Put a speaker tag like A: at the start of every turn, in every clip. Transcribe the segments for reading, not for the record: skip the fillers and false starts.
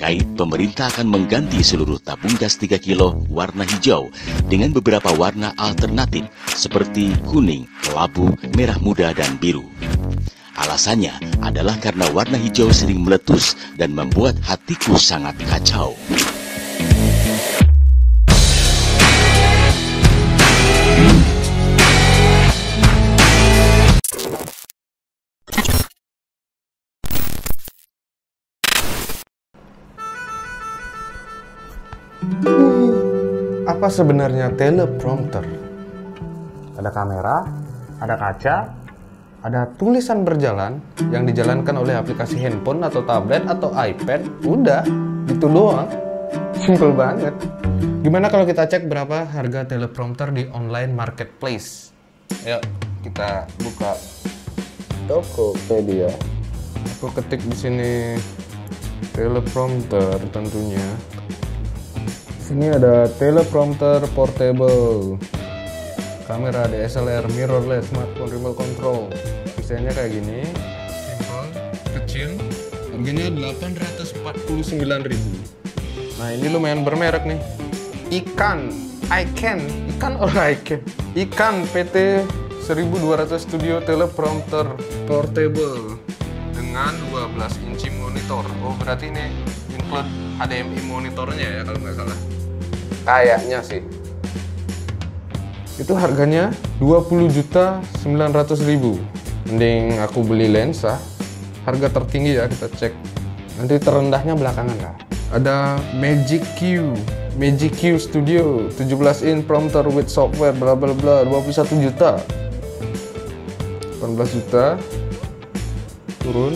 A: terkait pemerintah akan mengganti seluruh tabung gas 3 kilo warna hijau dengan beberapa warna alternatif seperti kuning, kelabu, merah muda, dan biru. Alasannya adalah karena warna hijau sering meletus dan membuat hatiku sangat kacau.
B: Apa sebenarnya teleprompter? Ada kamera, ada kaca, ada tulisan berjalan yang dijalankan oleh aplikasi handphone atau tablet atau iPad. Udah, itu doang. Simple banget. Gimana kalau kita cek berapa harga teleprompter di online marketplace? Yuk, kita buka Tokopedia. Aku ketik di sini teleprompter tentunya. Ini ada teleprompter portable, kamera DSLR, mirrorless, smartphone remote control. Desainnya kayak gini, simple, kecil, harganya 849.000. Nah ini lumayan bermerek nih. Ikan PT 1200 Studio teleprompter portable dengan 12 inci monitor. Oh berarti ini include HDMI monitornya ya kalau nggak salah. Kayaknya sih. Itu harganya 20.900.000. Mending aku beli lensa. Harga tertinggi ya, kita cek. Nanti terendahnya belakangan lah. Ada Magic Q Studio 17 in prompter with software bla bla bla 21 juta. 18 juta. Turun.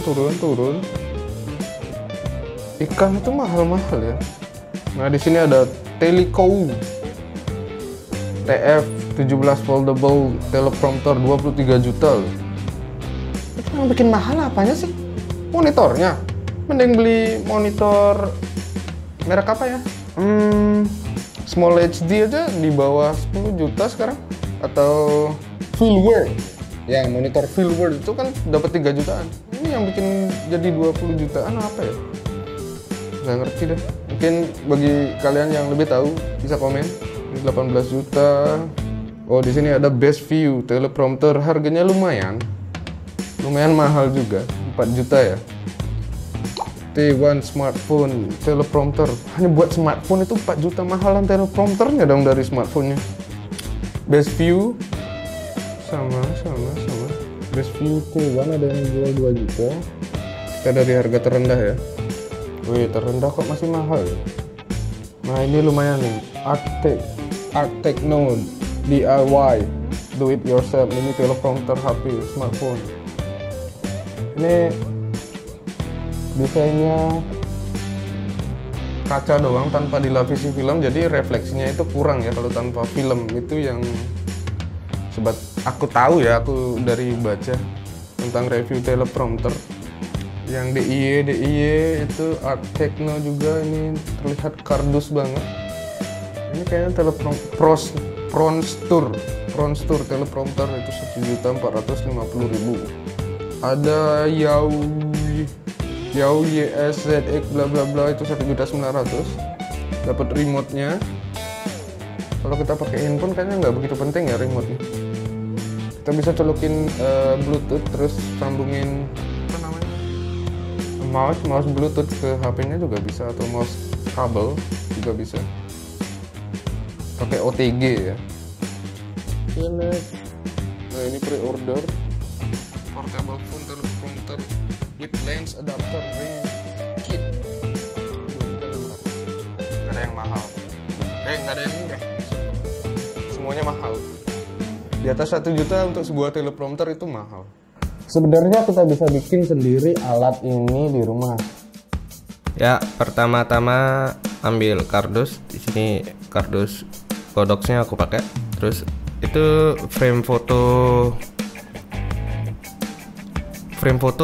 B: Ikan itu mahal-mahal ya. Nah di sini ada Teleco TF 17 foldable teleprompter 23 juta. Itu yang bikin mahal apanya sih? Monitornya. Mending beli monitor merek apa ya? Small HD aja di bawah 10 juta sekarang. Atau Full World. Ya monitor Full World itu kan dapat 3 jutaan. Ini yang bikin jadi 20 jutaan apa ya? Nggak ngerti deh. Mungkin bagi kalian yang lebih tahu bisa komen. Ini 18 juta. Oh di sini ada Best View teleprompter, harganya lumayan mahal juga, 4 juta ya. T1 smartphone teleprompter, hanya buat smartphone itu 4 juta, mahalan teleprompternya dong dari smartphone-nya. Best View sama. Best View T1 ada yang jual 2 juta. Kita dari harga terendah ya. Wih, terendah kok masih mahal. Nah, ini lumayan nih. Arctechno DIY do it yourself mini teleprompter HP smartphone. Ini desainnya kaca doang tanpa dilapisi film, jadi refleksinya itu kurang ya kalau tanpa film. Itu yang sobat aku tahu ya, aku dari baca tentang review teleprompter. Yang DIY itu Arctechno juga, ini terlihat kardus banget. Ini kayaknya Pronstur teleprompter itu 1.450.000. Ada Yaoi YSZX bla bla bla itu 1.900.000. Dapat remote-nya. Kalau kita pakai handphone kayaknya nggak begitu penting ya remote-nya. Kita bisa colokin Bluetooth, terus sambungin mouse Bluetooth ke HP-nya juga bisa, atau mouse kabel juga bisa. Pakai OTG ya. Nah ini pre-order portable phone teleprompter with lens adapter ring kit. Gak ada yang mahal. Gak ada yang murah. Semuanya mahal. Di atas 1 juta untuk sebuah teleprompter itu mahal. Sebenarnya kita bisa bikin sendiri alat ini di rumah. Ya, pertama-tama ambil kardus. Di sini kardus Godox-nya aku pakai. Terus itu frame foto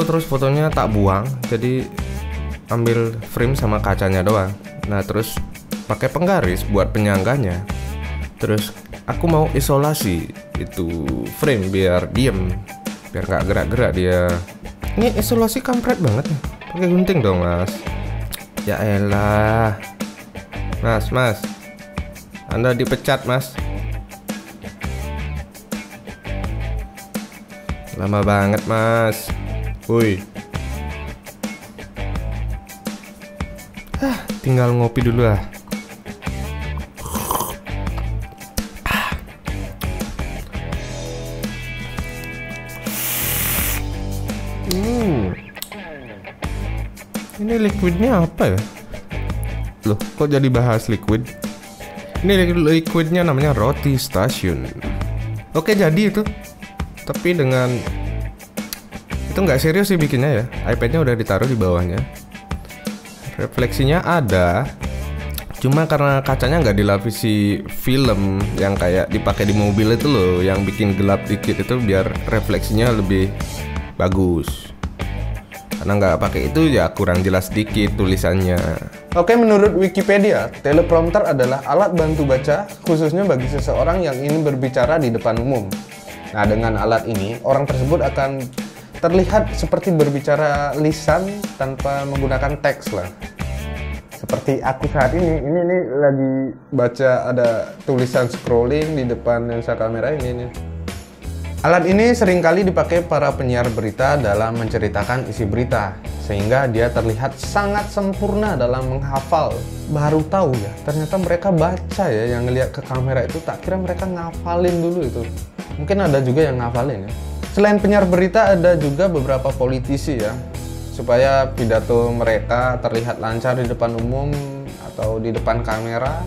B: terus fotonya tak buang. Jadi ambil frame sama kacanya doang. Nah, terus pakai penggaris buat penyangganya. Terus aku mau isolasi itu frame biar diem, biar nggak gerak-gerak dia. Ini isolasi kampret banget nih. Pakai gunting dong mas. Ya elah. Mas. Anda dipecat, Mas. Lama banget, Mas. Woi. Tinggal ngopi dulu lah. Ini liquidnya apa ya? Loh, kok jadi bahas liquid? Ini liquidnya namanya roti station. Oke, jadi itu. Tapi dengan itu nggak serius sih bikinnya ya. iPadnya udah ditaruh di bawahnya. Refleksinya ada. Cuma karena kacanya nggak dilapisi film yang kayak dipakai di mobil itu loh, yang bikin gelap dikit itu biar refleksinya lebih bagus. Karena nggak pakai itu ya kurang jelas dikit tulisannya. Oke, menurut Wikipedia, teleprompter adalah alat bantu baca khususnya bagi seseorang yang ingin berbicara di depan umum. Nah, dengan alat ini, orang tersebut akan terlihat seperti berbicara lisan tanpa menggunakan teks lah. Seperti aku saat ini lagi baca, ada tulisan scrolling di depan lensa kamera ini nih. Alat ini seringkali dipakai para penyiar berita dalam menceritakan isi berita, sehingga dia terlihat sangat sempurna dalam menghafal. Baru tahu ya, ternyata mereka baca ya, yang ngelihat ke kamera itu, tak kira mereka ngafalin dulu itu. Mungkin ada juga yang ngafalin ya. Selain penyiar berita, ada juga beberapa politisi ya, supaya pidato mereka terlihat lancar di depan umum atau di depan kamera.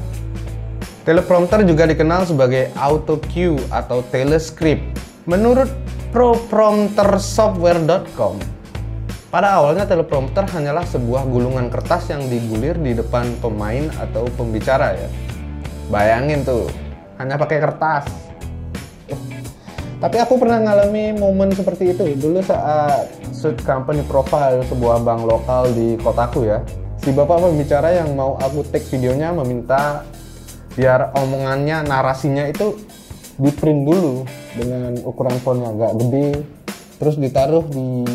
B: Teleprompter juga dikenal sebagai auto cue atau telescript. Menurut promptersoftware.com, pada awalnya teleprompter hanyalah sebuah gulungan kertas yang digulir di depan pemain atau pembicara ya. Bayangin tuh, hanya pakai kertas. Tapi aku pernah ngalami momen seperti itu dulu saat shoot company profile sebuah bank lokal di kotaku ya. Si bapak pembicara yang mau aku take videonya meminta biar omongannya, narasinya itu di print dulu dengan ukuran fontnya agak gede, terus ditaruh di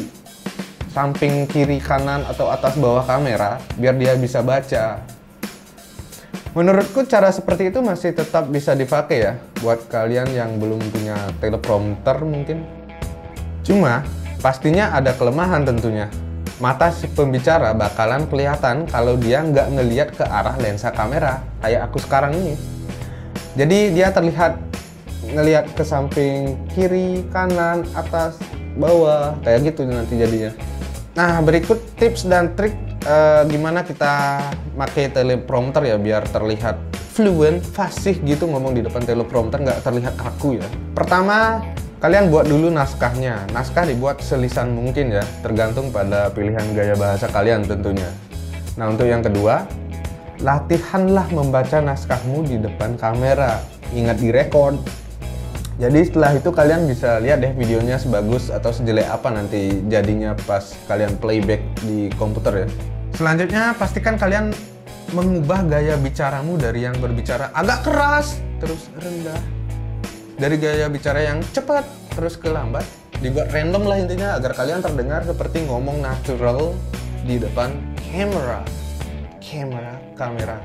B: samping kiri kanan atau atas bawah kamera biar dia bisa baca. Menurutku cara seperti itu masih tetap bisa dipakai ya buat kalian yang belum punya teleprompter mungkin. Cuma pastinya ada kelemahan tentunya. Mata si pembicara bakalan kelihatan kalau dia nggak ngelihat ke arah lensa kamera kayak aku sekarang ini. Jadi dia terlihat ngelihat ke samping kiri, kanan, atas, bawah, kayak gitu nanti jadinya. Nah, berikut tips dan trik gimana kita pakai teleprompter ya biar terlihat fluent, fasih gitu ngomong di depan teleprompter, nggak terlihat kaku ya. Pertama, kalian buat dulu naskahnya. Naskah dibuat selisan mungkin ya, tergantung pada pilihan gaya bahasa kalian tentunya. Nah, untuk yang kedua, latihanlah membaca naskahmu di depan kamera. Ingat direkod. Jadi setelah itu kalian bisa lihat deh videonya sebagus atau sejelek apa nanti jadinya pas kalian playback di komputer ya. Selanjutnya pastikan kalian mengubah gaya bicaramu dari yang berbicara agak keras terus rendah. Dari gaya bicara yang cepat terus ke lambat. Dibuat random lah intinya agar kalian terdengar seperti ngomong natural di depan kamera.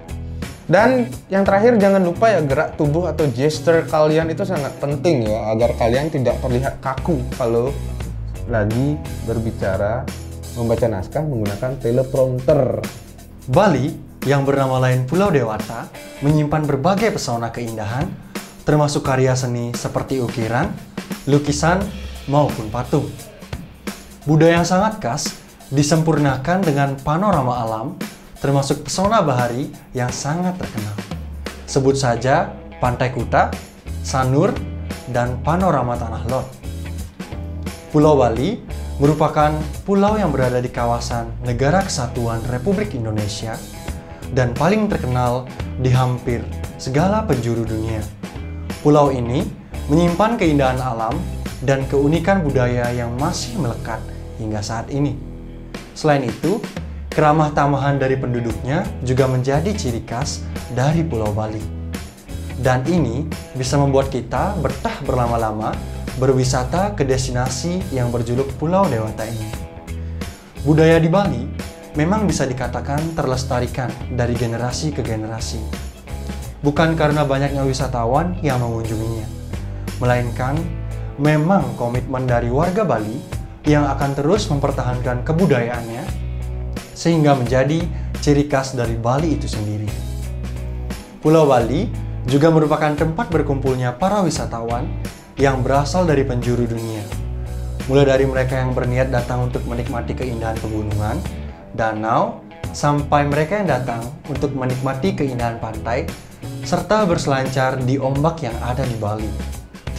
B: Dan yang terakhir jangan lupa ya, gerak tubuh atau gesture kalian itu sangat penting ya agar kalian tidak terlihat kaku kalau lagi berbicara membaca naskah menggunakan teleprompter.
C: Bali yang bernama lain Pulau Dewata menyimpan berbagai pesona keindahan termasuk karya seni seperti ukiran, lukisan maupun patung. Budaya yang sangat khas disempurnakan dengan panorama alam termasuk pesona bahari yang sangat terkenal. Sebut saja Pantai Kuta, Sanur, dan panorama Tanah Lot. Pulau Bali merupakan pulau yang berada di kawasan Negara Kesatuan Republik Indonesia dan paling terkenal di hampir segala penjuru dunia. Pulau ini menyimpan keindahan alam dan keunikan budaya yang masih melekat hingga saat ini. Selain itu, keramah tamahan dari penduduknya juga menjadi ciri khas dari Pulau Bali. Dan ini bisa membuat kita betah berlama-lama berwisata ke destinasi yang berjuluk Pulau Dewata ini. Budaya di Bali memang bisa dikatakan terlestarikan dari generasi ke generasi. Bukan karena banyaknya wisatawan yang mengunjunginya, melainkan memang komitmen dari warga Bali yang akan terus mempertahankan kebudayaannya sehingga menjadi ciri khas dari Bali itu sendiri. Pulau Bali juga merupakan tempat berkumpulnya para wisatawan yang berasal dari penjuru dunia. Mulai dari mereka yang berniat datang untuk menikmati keindahan pegunungan, danau, sampai mereka yang datang untuk menikmati keindahan pantai, serta berselancar di ombak yang ada di Bali.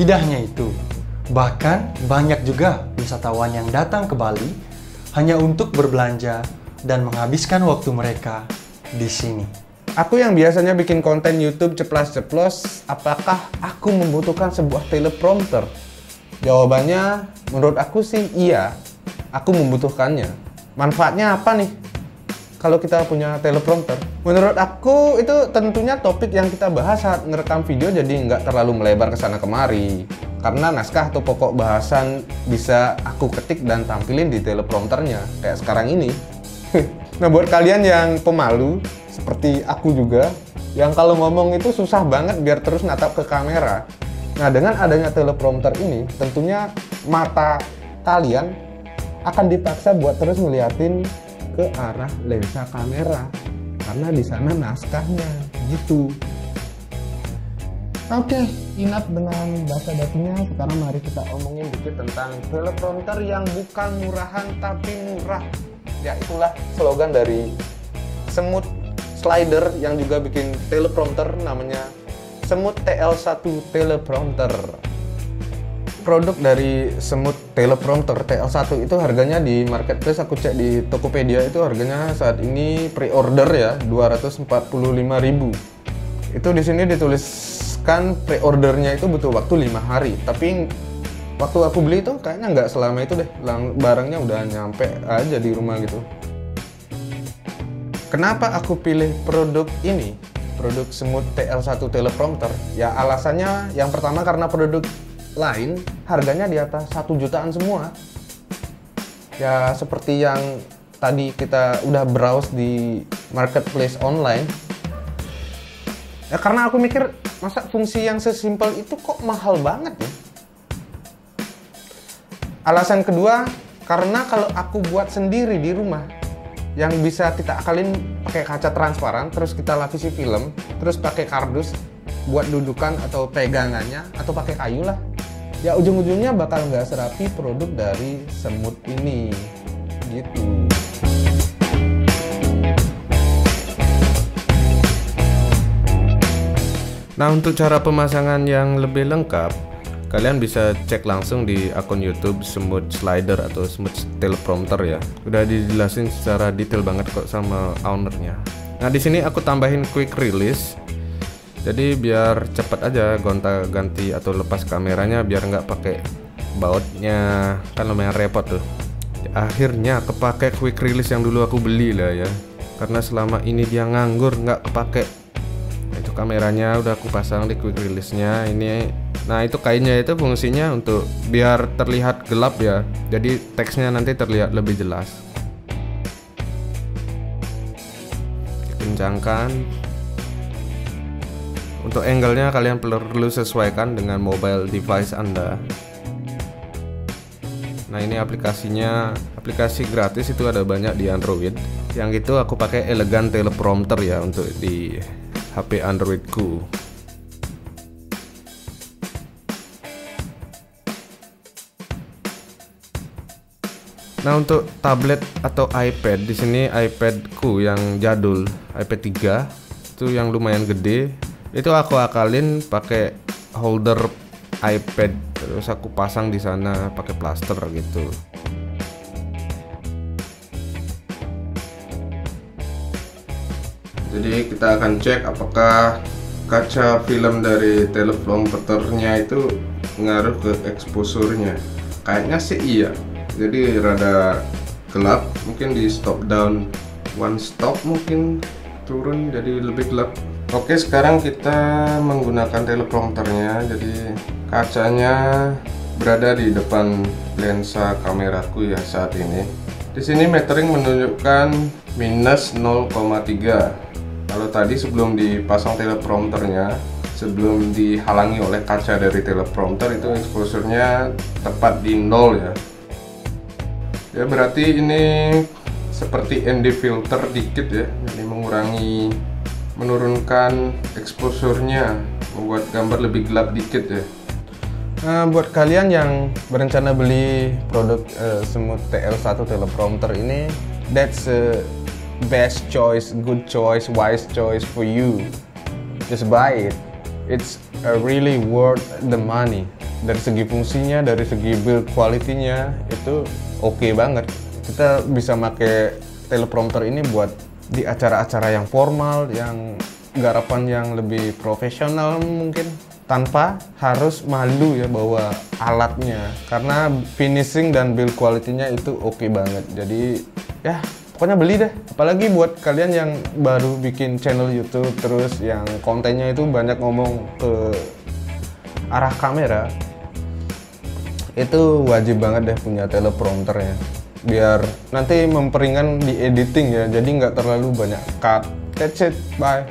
C: Tidak hanya itu, bahkan banyak juga wisatawan yang datang ke Bali hanya untuk berbelanja dan menghabiskan waktu mereka di sini.
B: Aku yang biasanya bikin konten YouTube ceplas-ceplos, apakah aku membutuhkan sebuah teleprompter? Jawabannya, menurut aku sih iya, aku membutuhkannya. Manfaatnya apa nih kalau kita punya teleprompter? Menurut aku itu tentunya topik yang kita bahas saat ngerekam video, jadi nggak terlalu melebar ke sana kemari. Karena naskah atau pokok bahasan bisa aku ketik dan tampilin di teleprompternya, kayak sekarang ini. Nah, buat kalian yang pemalu, seperti aku juga, yang kalau ngomong itu susah banget biar terus natap ke kamera. Nah, dengan adanya teleprompter ini, tentunya mata kalian akan dipaksa buat terus ngeliatin ke arah lensa kamera. Karena di sana naskahnya, gitu. Oke, enough dengan basa-basinya. Sekarang mari kita omongin dikit tentang teleprompter yang bukan murahan tapi murah. Ya, itulah slogan dari Semut Slider yang juga bikin teleprompter, namanya Semut TL1 Teleprompter. Produk dari Semut Teleprompter TL1 itu harganya di marketplace, aku cek di Tokopedia itu harganya saat ini pre-order ya 245.000. Itu di sini dituliskan pre-ordernya itu butuh waktu 5 hari. Tapi waktu aku beli itu kayaknya nggak selama itu deh, barangnya udah nyampe aja di rumah gitu. Kenapa aku pilih produk ini, produk Semut TL1 Teleprompter? Ya alasannya yang pertama karena produk lain harganya di atas 1 jutaan semua. Ya seperti yang tadi kita udah browse di marketplace online. Ya karena aku mikir, masa fungsi yang sesimpel itu kok mahal banget ya? Alasan kedua, karena kalau aku buat sendiri di rumah, yang bisa kita akalin pakai kaca transparan, terus kita lapisi film, terus pakai kardus buat dudukan atau pegangannya, atau pakai kayu lah. Ya ujung-ujungnya bakal nggak serapi produk dari Semut ini, gitu. Nah, untuk cara pemasangan yang lebih lengkap, kalian bisa cek langsung di akun YouTube Semut Slider atau Semut Teleprompter ya. Udah dijelasin secara detail banget kok sama ownernya. Nah, di sini aku tambahin quick release. Jadi biar cepet aja gonta-ganti atau lepas kameranya, biar nggak pakai bautnya, kan lumayan repot tuh. Akhirnya kepake quick release yang dulu aku beli lah ya. Karena selama ini dia nganggur, nggak kepake. Itu kameranya udah aku pasang di quick release-nya ini. Nah, itu kainnya itu fungsinya untuk biar terlihat gelap ya. Jadi teksnya nanti terlihat lebih jelas. Kencangkan. Untuk angle-nya kalian perlu sesuaikan dengan mobile device Anda. Nah, ini aplikasinya, aplikasi gratis itu ada banyak di Android. Yang itu aku pakai Elegan Teleprompter ya untuk di HP Androidku. Nah, untuk tablet atau iPad, di sini iPadku yang jadul, iPad 3 itu yang lumayan gede. Itu aku akalin pakai holder iPad, terus aku pasang di sana pakai plaster gitu. Jadi kita akan cek apakah kaca film dari teleprompternya itu ngaruh ke exposure-nya. Kayaknya sih iya. Jadi rada gelap, mungkin di stop down one stop mungkin turun jadi lebih gelap. Oke, sekarang kita menggunakan teleprompternya. Jadi kacanya berada di depan lensa kameraku ya saat ini. Di sini metering menunjukkan minus 0,3. Kalau tadi sebelum dipasang teleprompternya, sebelum dihalangi oleh kaca dari teleprompter, itu exposure-nya tepat di 0 ya. Ya berarti ini seperti ND filter dikit ya, jadi menurunkan exposure-nya, membuat gambar lebih gelap dikit ya. Nah, buat kalian yang berencana beli produk Smooth TL1 teleprompter ini, that's a best choice, good choice, wise choice for you. Just buy it. It's really worth the money. Dari segi fungsinya, dari segi build quality-nya itu oke banget. Kita bisa pakai teleprompter ini buat di acara-acara yang formal, yang garapan yang lebih profesional mungkin, tanpa harus malu ya bawa alatnya, karena finishing dan build quality-nya itu oke banget. Jadi ya pokoknya beli deh. Apalagi buat kalian yang baru bikin channel YouTube, terus yang kontennya itu banyak ngomong ke arah kamera, itu wajib banget deh punya teleprompternya, biar nanti memperingan di editing ya, jadi nggak terlalu banyak cut. That's it, bye.